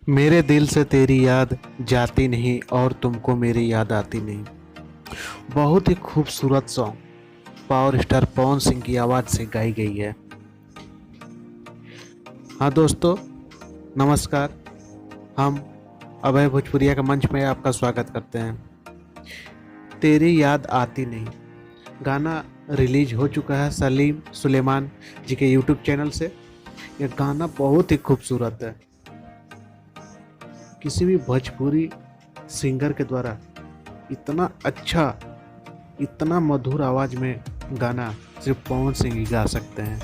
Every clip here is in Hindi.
मेरे दिल से तेरी याद जाती नहीं और तुमको मेरी याद आती नहीं। बहुत ही खूबसूरत song power star Pawan Singh की आवाज़ से गाई गई है। हाँ दोस्तों, नमस्कार। हम अभय भोजपुरिया का मंच में आपका स्वागत करते हैं। तेरी याद आती नहीं गाना रिलीज हो चुका है सलीम सुलेमान जी के यूट्यूब चैनल से। यह गाना बहुत ही खूबसूरत है। किसी भी भोजपुरी सिंगर के द्वारा इतना अच्छा, इतना मधुर आवाज़ में गाना सिर्फ पवन सिंह ही गा सकते हैं।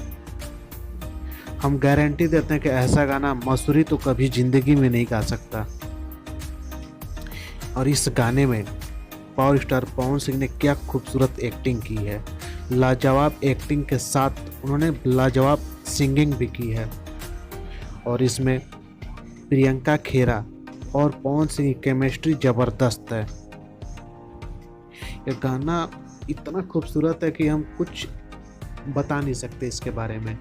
हम गारंटी देते हैं कि ऐसा गाना मसूरी तो कभी ज़िंदगी में नहीं गा सकता। और इस गाने में पावर स्टार पवन सिंह ने क्या खूबसूरत एक्टिंग की है। लाजवाब एक्टिंग के साथ उन्होंने लाजवाब सिंगिंग भी की है। और इसमें प्रियंका खेरा और पवन सिंह की केमिस्ट्री ज़बरदस्त है। यह गाना इतना खूबसूरत है कि हम कुछ बता नहीं सकते इसके बारे में।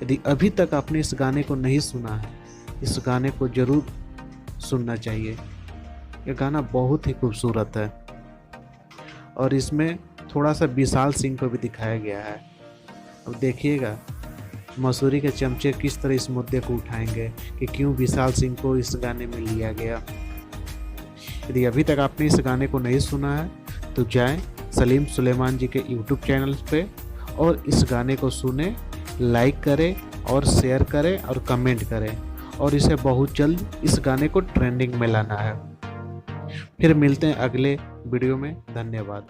यदि अभी तक आपने इस गाने को नहीं सुना है, इस गाने को ज़रूर सुनना चाहिए। यह गाना बहुत ही खूबसूरत है और इसमें थोड़ा सा विशाल सिंह को भी दिखाया गया है। अब देखिएगा मसूरी के चमचे किस तरह इस मुद्दे को उठाएंगे कि क्यों विशाल सिंह को इस गाने में लिया गया। यदि अभी तक आपने इस गाने को नहीं सुना है तो जाएं सलीम सुलेमान जी के यूट्यूब चैनल पे और इस गाने को सुने, लाइक करें और शेयर करें और कमेंट करें और इसे बहुत जल्द इस गाने को ट्रेंडिंग में लाना है। फिर मिलते हैं अगले वीडियो में। धन्यवाद।